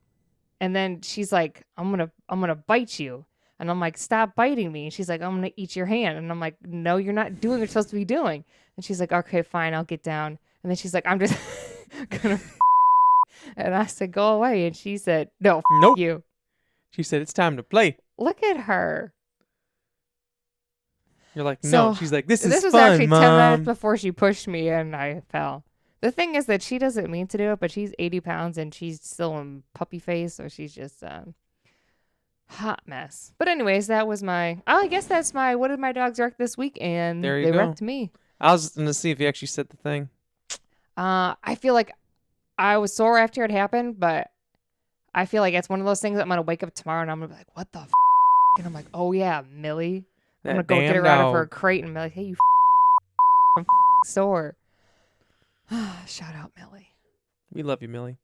and then she's like, "I'm gonna bite you," and I'm like, "Stop biting me!" And she's like, "I'm gonna eat your hand," and I'm like, "No, you're not doing what you're supposed to be doing." And she's like, "Okay, fine, I'll get down." And then she's like, "I'm just gonna," and I said, "Go away," and she said, "No, nope. You." She said, it's time to play. Look at her. You're like, no. So, She's like, this was fun, actually Mom. 10 minutes before she pushed me and I fell. The thing is that she doesn't mean to do it, but she's 80 pounds and she's still in puppy face. So she's just a hot mess. But anyways, that was I guess that's what did my dogs wreck this week? And there you they go. wrecked me. I was going to see if you actually said the thing. I feel like I was sore after it happened, but I feel like it's one of those things that I'm going to wake up tomorrow and I'm going to be like, what the f-? And I'm like, oh yeah, Millie. I'm going to go get her out of her crate and be like, hey, you I'm sore. Shout out, Millie. We love you, Millie.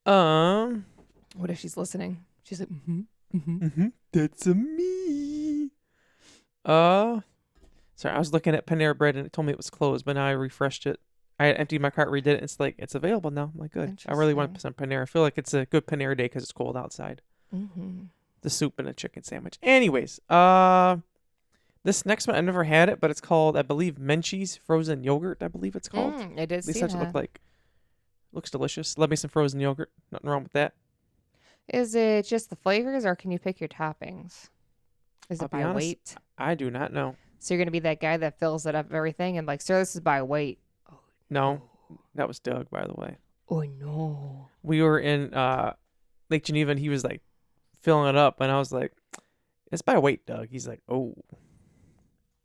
What if she's listening? She's like, That's a me. Sorry, I was looking at Panera Bread and it told me it was closed, but now I refreshed it. I emptied my cart, redid it. It's like, it's available now. I'm like, good. I really want some Panera. I feel like it's a good Panera day because it's cold outside. The soup and a chicken sandwich. Anyways, this next one, I've never had it, but it's called, I believe, Menchie's frozen yogurt. I believe it's called. I did At least see that's that. what it looked like. Looks delicious. Love me some frozen yogurt. Nothing wrong with that. Is it just the flavors, or can you pick your toppings? Is I'll it be by honest, weight? I do not know. So you're gonna be that guy that fills it up everything and like, sir, this is by weight. No, that was Doug, by the way. Oh no. We were in Lake Geneva, and he was like filling it up, and I was like, "It's by weight, Doug." He's like, "Oh."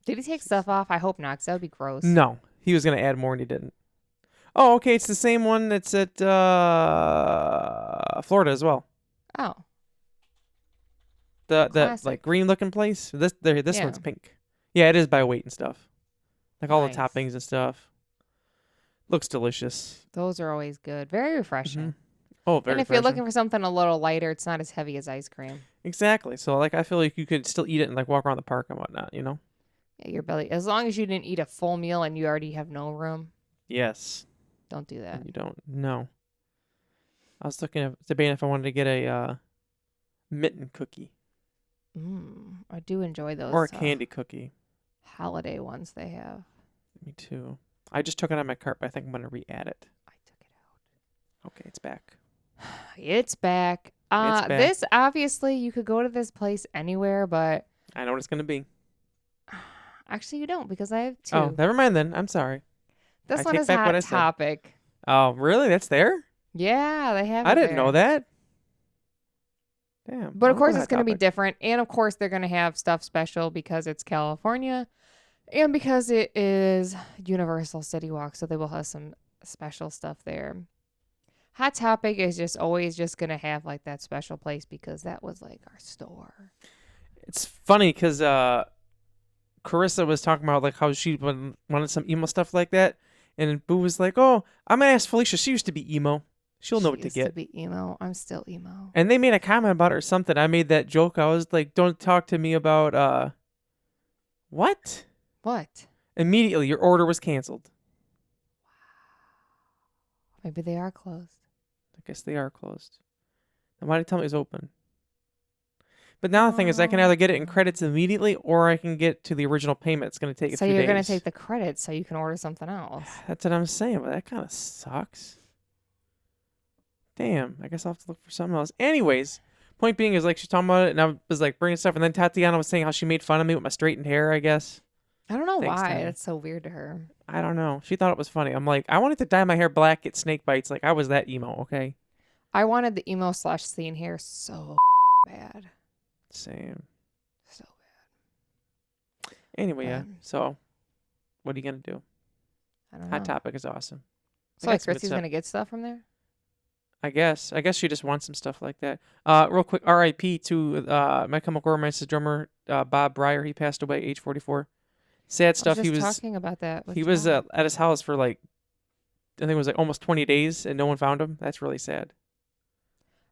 Did he take stuff off? I hope not, because that would be gross. No, he was gonna add more, and he didn't. Oh, okay. It's the same one that's at Florida as well. Oh. The Classic. like green looking place. This Yeah. one's pink. Yeah, it is by weight and stuff. Like all Nice. the toppings and stuff. Looks delicious. Those are always good. Very refreshing. Oh, very. And if you're looking for something a little lighter, it's not as heavy as ice cream. Exactly. So like I feel like you could still eat it and like walk around the park and whatnot. You know. Yeah, your belly. As long as you didn't eat a full meal and you already have no room, Yes. don't do that. And you don't. No. I was debating if I wanted to get a mitten cookie I do enjoy those. or a candy cookie. Holiday ones they have. Me too. I just took it out of my cart, but I think I'm gonna re-add it. I took it out. Okay, it's back. It's back. It's back. This obviously you could go to this place anywhere, but I know what it's gonna be. actually you don't because I have two. Oh, never mind then. I'm sorry. This I one take is back what I Hot said. Topic. Oh, really? That's there? Yeah, they have. I it didn't there. know that. Damn. But of I'll course, go to it's going to be Hot Topic. different. And of course, they're going to have stuff special because it's California and because it is Universal CityWalk. So they will have some special stuff there. Hot Topic is just always just going to have like that special place because that was like our store. It's funny because Carissa was talking about like how she wanted some emo stuff like that, and Boo was like, "Oh, I'm gonna ask Felicia. She used to be emo. She'll know what to Used to get." be emo. I'm still emo. And they made a comment about it or something. I made that joke. I was like, "Don't talk to me about what?" What? Immediately, your order was canceled. Maybe they are closed. I guess they are closed. Then why did you tell me it was open? But now the thing is, I can either get it in credits immediately, or I can get to the original payment. It's going to take a So few you're days. going to take the credits so you can order something else. That's what I'm saying, but that kind of sucks. Damn, I guess I'll have to look for something else. Anyways, point being is like she's talking about it, and I was like bringing stuff, and then Tatiana was saying how she made fun of me with my straightened hair, I guess. I don't know Thanks, why. Tanya. That's so weird to her. I don't know. She thought it was funny. I'm like, I wanted to dye my hair black, get snake bites. Like, I was that emo, okay? I wanted the emo / scene hair so bad. Same. So Anyway, yeah. Um, So, what are you going to do? I don't know. Hot Topic is awesome. So They like got some good Christy's stuff. going to get stuff from there? I guess she just wants some stuff like that. Real quick, R.I.P. to My Chemical Romance's drummer Bob Breyer. He passed away, age 44. Sad stuff. I was He just was talking about that. with he was John. at his house for like, I think it was like almost 20 days, and no one found him. That's really sad.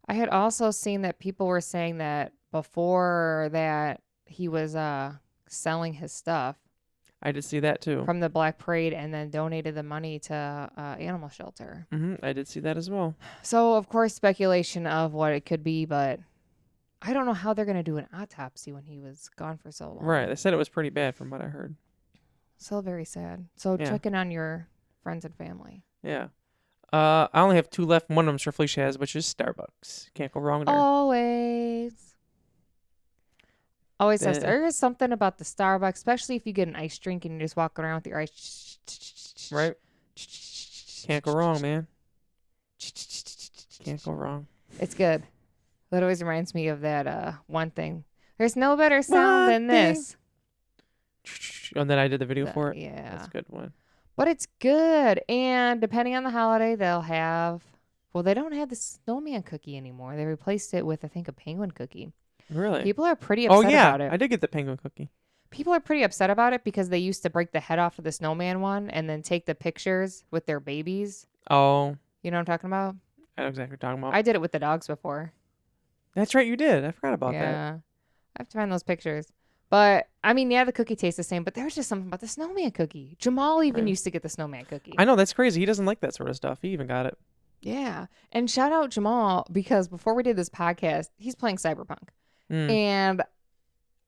I had also seen that people were saying that before that he was selling his stuff I did see that too. from the Black Parade and then donated the money to animal shelter. I did see that as well. So of course speculation of what it could be, but I don't know how they're going to do an autopsy when he was gone for so long. Right. They said it was pretty bad from what I heard. So very sad. So Yeah. check in on your friends and family. Yeah. I only have 2 left. One of them's for Felicia has, which is Starbucks. Can't go wrong there. Always. Always says The- there is something about the Starbucks, especially if you get an iced drink and you're just walking around with your ice. Right? Can't go wrong, man. Can't go wrong. It's good. That always reminds me of that one thing. There's no better sound than this. And then I did the video for it. Yeah. That's a good one. But it's good. And depending on the holiday, they'll have, well, they don't have the snowman cookie anymore. They replaced it with, I think, a penguin cookie. Really? People are pretty Oh, upset yeah. about it. I did get the penguin cookie. People are pretty upset about it because they used to break the head off of the snowman one and then take the pictures with their babies. Oh, You know what I'm talking about? I know exactly what you're talking about. I did it with the dogs before. That's right, you did. I forgot about that. Yeah. I have to find those pictures. But, I mean, yeah, the cookie tastes the same, but there's just something about the snowman cookie. Jamal even Right. used to get the snowman cookie. I know, that's crazy. He doesn't like that sort of stuff. He even got it. Yeah. And shout out Jamal because before we did this podcast, he's playing Cyberpunk. Mm. And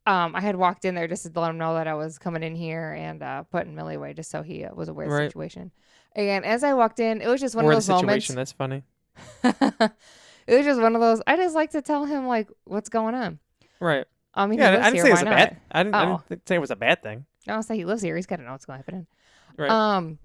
I had walked in there just to let him know that I was coming in here and putting Millie away just so he was aware of the Right. situation. And as I walked in, it was just one Or of the those moments. situation. That's funny. It was just one of those. I just like to tell him like what's going on. Right. I mean, Yeah, he I lives didn't here. say it Why was a not? bad. I Oh. didn't say it was a bad thing. I'll say he lives here. He's got to know what's going to happen. Right.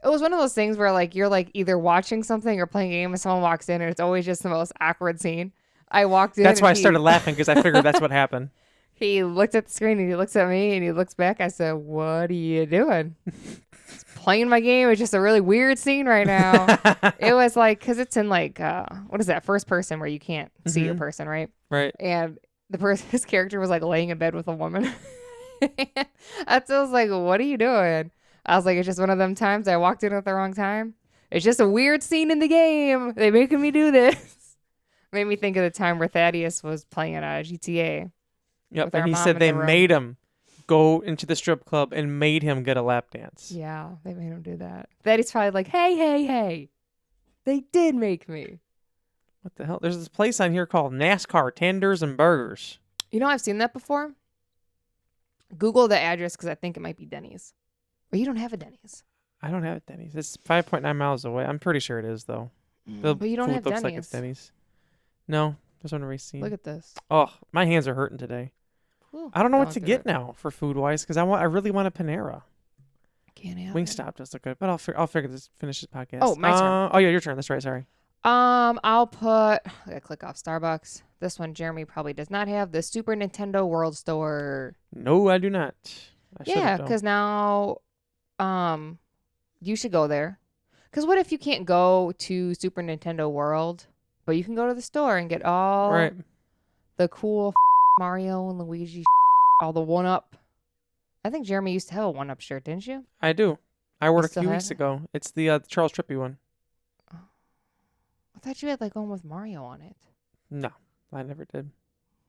It was one of those things where like you're like either watching something or playing a game and someone walks in and it's always just the most awkward scene. I walked in. That's why I and started laughing because I figured that's what happened. He looked at the screen and he looks at me and he looks back. I said, "What are you doing?" Just playing my game. It's just a really weird scene right now. It was like because it's in like what is that first person where you can't see your person, right? Right. And his character was like laying in bed with a woman. I was like, "What are you doing?" I was like, "It's just one of them times I walked in at the wrong time. It's just a weird scene in the game. They making me do this." Made me think of the time where Thaddeus was playing GTA. Yep. With our And he mom said in they the room. made him go into the strip club and made him get a lap dance. Yeah, they made him do that. Thaddeus probably like, hey. They did make me. What the hell? There's this place on here called NASCAR Tenders and Burgers. You know, I've seen that before. Google the address because I think it might be Denny's. Or you don't have a Denny's. I don't have it, Denny's. It's 5.9 miles away. I'm pretty sure it is, though. The But you don't food have looks Denny's. like it's Denny's. No, there's one already seen. Look at this. Oh, my hands are hurting today. Whew, I don't know what going to through get it. now for food-wise because I really want a Panera. Can't have it. Wingstop does look good, but I'll figure this. Finish this podcast. Oh, my turn. Oh yeah, your turn. That's right. Sorry. I'll put. I gotta click off Starbucks. This one Jeremy probably does not have the Super Nintendo World Store. No, I do not. I should've, Yeah, though. because now, you should go there. Because what if you can't go to Super Nintendo World, but you can go to the store and get all Right. the cool Mario and Luigi, all the one-up. I think Jeremy used to have a one-up shirt, didn't you? I do. I wore it a still few have weeks it? ago. It's the Charles Trippy one. I thought you had like one with Mario on it. No, I never did.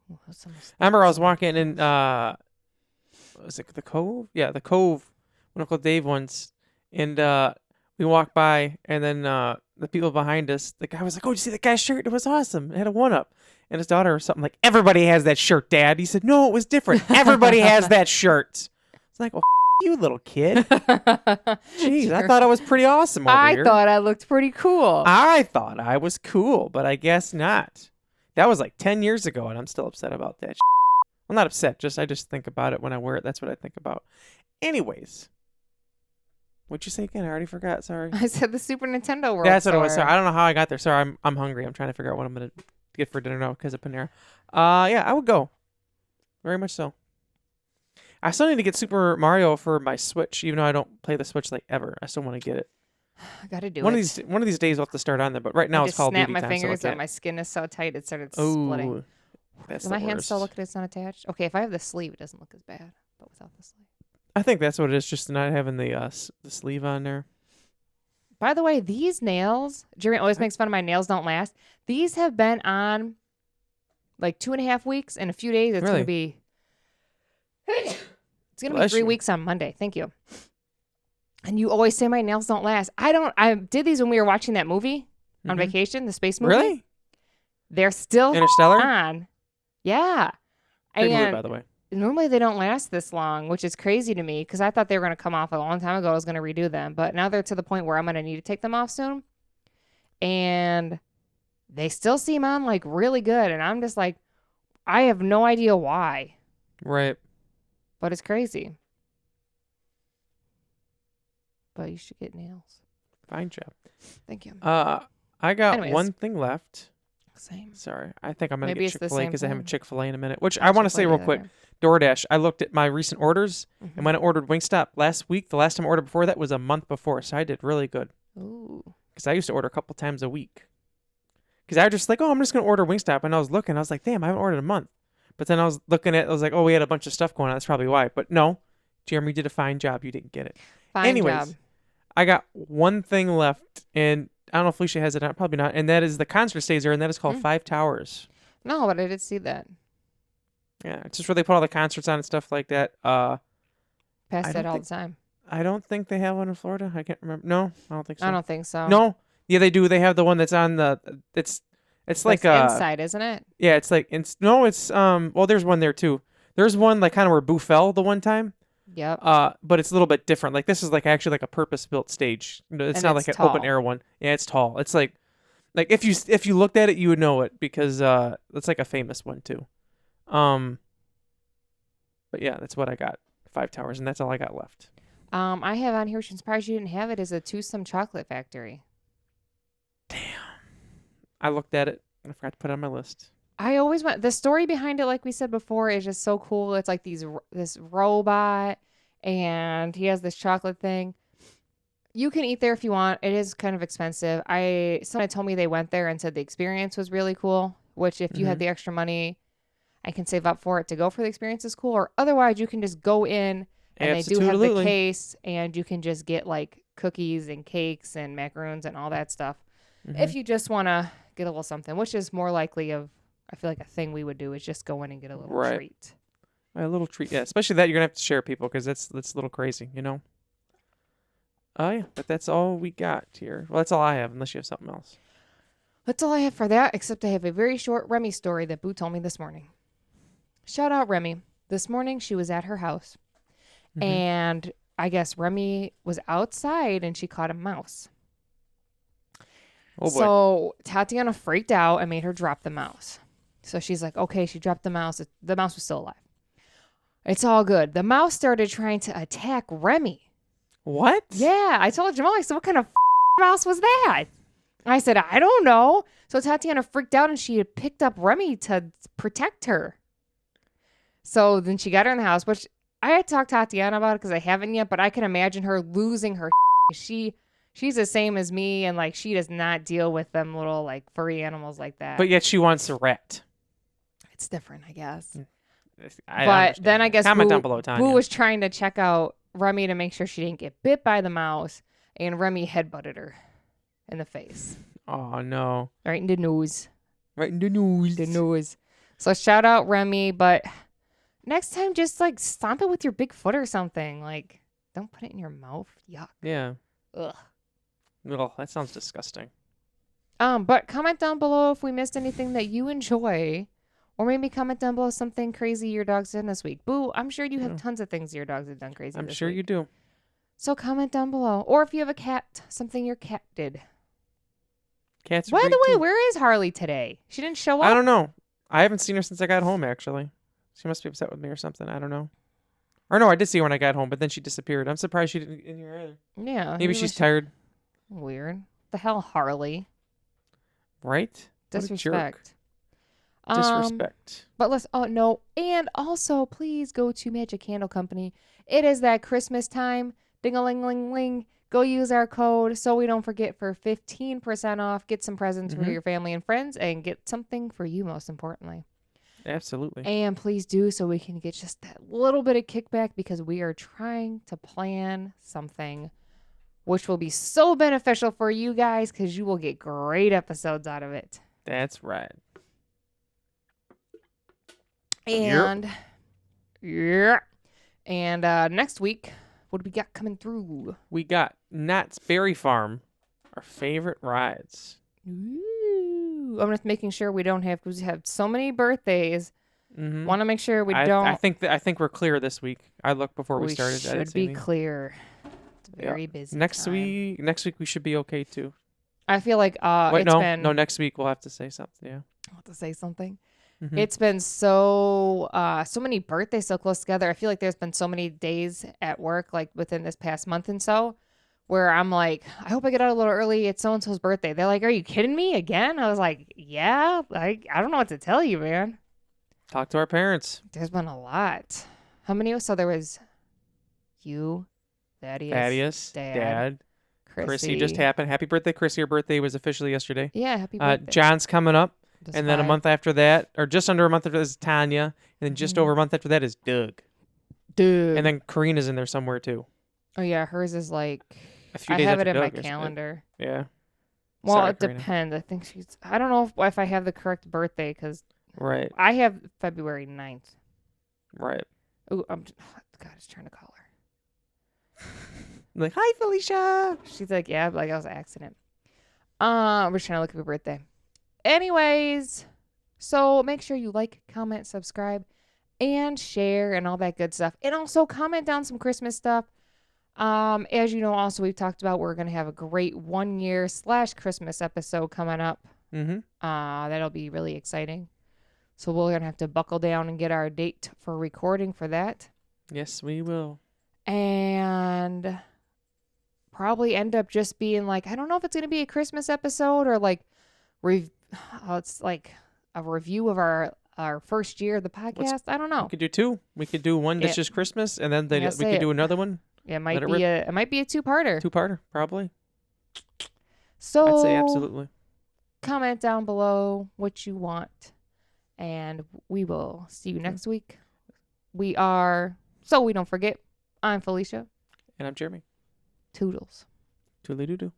Well, that's almost- I remember I was walking in, was it the Cove? Yeah, the Cove, when Uncle Dave once, and we walked by, and then the people behind us, the guy was like, "Oh, did you see that guy's shirt? It was awesome. It had a one-up." And his daughter or something like, "Everybody has that shirt, Dad." He said, "No, it was different. Everybody has that shirt." It's like, "Well, you little kid." Jeez, I thought I was pretty awesome over I here. thought I looked pretty cool. I thought I was cool, but I guess not. That was like 10 years ago, and I'm still upset about that. Well, not upset. I just think about it when I wear it. That's what I think about. Anyways, what'd you say again? I already forgot. Sorry. I said the Super Nintendo World That's what it was. Store. Sorry. I don't know how I got there. Sorry. I'm hungry. I'm trying to figure out what I'm gonna get for dinner now because of Panera. Yeah, I would go. Very much so. I still need to get Super Mario for my Switch, even though I don't play the Switch like ever. I still want to get it. I gotta do One it. of these days I'll have to start on there. But right now I it's just Call of snapped Duty my time, fingers so I and my can't. skin is so tight it started splitting. Oh, that's Does the my hand still worst. look like it's not attached? Okay, if I have the sleeve, it doesn't look as bad. But without the sleeve. I think that's what it is. Just not having the sleeve on there. By the way, these nails, Jeremy always makes fun of my nails don't last. These have been on like 2.5 weeks. In a few days, it's Really? gonna be. It's gonna be Bless 3 you. weeks on Monday. Thank you. And you always say my nails don't last. I did these when we were watching that movie on Mhm. vacation, the space movie. Really? They're still Interstellar? on. Yeah. Great movie, And by the way. normally they don't last this long, which is crazy to me because I thought they were going to come off a long time ago. I was going to redo them, but now they're to the point where I'm going to need to take them off soon. And they still seem on like really good. And I'm just like, I have no idea why, Right. but it's crazy. But you should get nails. Fine job. Thank you. I got Anyways. one thing left. Same. Sorry. I think I'm going to Maybe get it's the Chick-fil-A same because I have a thing. Chick-fil-A in a minute, which I want to say real quick. DoorDash. I looked at my recent orders, and when I ordered Wingstop last week, the last time I ordered before that was a month before, so I did really good. Ooh. Because I used to order a couple times a week. Because I was just like, oh, I'm just going to order Wingstop. And I was looking. I was like, damn, I haven't ordered in a month. But then I was looking at I was like, oh, we had a bunch of stuff going on. That's probably why. But no, Jeremy did a fine job. You didn't get it. Fine Anyways, job. I got one thing left. And I don't know if Felicia has it. Probably not. And that is the concert stage there. And that is called Five Towers. No, but I did see that. Yeah. It's just where they put all the concerts on and stuff like that. Pass I that don't all think- the time. I don't think they have one in Florida. I can't remember. No, I don't think so. I don't think so. No. Yeah, they do. They have the one that's on the. It's like That's inside, isn't it? Yeah, it's like it's well, there's one there too. There's one like kind of where Boo fell the one time. Yep. But it's a little bit different. Like this is like actually like a purpose-built stage. It's And not it's like an tall. open air one. Yeah, it's tall. It's like if you looked at it, you would know it because it's like a famous one too. But yeah, that's what I got. 5 towers, and that's all I got left. I have on here, which I'm surprised you didn't have it, is a Twosome Chocolate Factory. Damn. I looked at it and I forgot to put it on my list. I always want the story behind it, like we said before, is just so cool. It's like this robot, and he has this chocolate thing. You can eat there if you want. It is kind of expensive. Someone told me they went there and said the experience was really cool. Which, if you had the extra money, I can save up for it to go for the experience is cool. Or otherwise, you can just go in and they do have the case, and you can just get like cookies and cakes and macaroons and all that stuff. If you just want to get a little something, which is more likely of, I feel like a thing we would do is just go in and get a little treat. A little treat, yeah. Especially that you're gonna have to share people because that's a little crazy, you know. Oh yeah, but that's all we got here. Well, that's all I have, unless you have something else. That's all I have for that, except I have a very short Remy story that Boo told me this morning. Shout out Remy. This morning she was at her house, and I guess Remy was outside and she caught a mouse. Oh boy. So Tatiana freaked out and made her drop the mouse. So she's like, okay, she dropped the mouse. The mouse was still alive. It's all good. The mouse started trying to attack Remy. What? Yeah, I told Jamal, I said, what kind of mouse was that? I said, I don't know. So Tatiana freaked out and she had picked up Remy to protect her. So then she got her in the house, which I had talked to Tatiana about it because I haven't yet, but I can imagine her losing her. She's the same as me, and like she does not deal with them little like furry animals like that. But yet she wants a rat. It's different, I guess. But then I guess comment down below, Tanya. Boo was trying to check out Remy to make sure she didn't get bit by the mouse, and Remy headbutted her in the face. Oh no! Right in the nose. Right in the nose. The nose. So shout out Remy, but next time just like stomp it with your big foot or something. Like don't put it in your mouth. Yuck. Yeah. Ugh. Well, that sounds disgusting. But comment down below if we missed anything that you enjoy. Or maybe comment down below something crazy your dog's done this week. Boo, I'm sure you have tons of things your dogs have done crazy I'm this sure week. you do. So comment down below. Or if you have a cat, something your cat did. Cats are By great the way, too. where is Harley today? She didn't show up? I don't know. I haven't seen her since I got home, actually. She must be upset with me or something. I don't know. Or no, I did see her when I got home, but then she disappeared. I'm surprised she didn't in here either. Yeah. Maybe she's tired. Weird. The hell, Harley? Right? What a jerk. Disrespect. Disrespect. But and also please go to Magic Candle Company. It is that Christmas time. Ding-a-ling-ling-ling. Go use our code so we don't forget for 15% off. Get some presents for your family and friends and get something for you most importantly. Absolutely. And please do so we can get just that little bit of kickback because we are trying to plan something which will be so beneficial for you guys because you will get great episodes out of it. That's right. And next week, what do we got coming through? We got Knott's Berry Farm, our favorite rides. Ooh, I'm just making sure we don't have, because we have so many birthdays. Want to make sure we don't. I think we're clear this week. I looked before we started. We should be clear. It's very busy. Next week we should be okay too. I feel like Wait, no, next week we'll have to say something. Yeah, I'll have to say something. It's been so many birthdays so close together. I feel like there's been so many days at work, like within this past month and so, where I'm like, I hope I get out a little early. It's so-and-so's birthday. They're like, are you kidding me again? I was like, yeah, like, I don't know what to tell you, man. Talk to our parents. There's been a lot. How many? So there was you, Thaddeus, Dad, Chrissy just happened. Happy birthday, Chrissy. Her birthday was officially yesterday. Yeah, happy birthday. John's coming up. Just and then 5. a month after that, or just under a month after that is Tanya. And then just over a month after that is Doug. Dude. And then Karina's in there somewhere too. Oh, yeah. Hers is like, A few I days have it after in my Doug, calendar. Yeah. Well, Sorry, it Karina. depends. I think I don't know if I have the correct birthday because Right. I have February 9th. Right. Oh, God, I was trying to call her. I'm like, hi, Felicia. She's like, yeah, like I was an accident. We're just trying to look at her birthday. Anyways, so make sure you like, comment, subscribe, and share and all that good stuff. And also comment down some Christmas stuff. As you know, also we've talked about we're going to have a great 1 year / Christmas episode coming up. Mm-hmm. That'll be really exciting. So we're going to have to buckle down and get our date for recording for that. Yes, we will. And probably end up just being like, I don't know if it's going to be a Christmas episode or like, it's like a review of our first year of the podcast. I don't know. We could do 2. We could do one that's just Christmas, and then we could do another one. It might be a 2-parter. 2-parter, probably. So I'd say absolutely. Comment down below what you want, and we will see you next week. We are So We Don't Forget. I'm Felicia. And I'm Jeremy. Toodles. Toodly doo doo.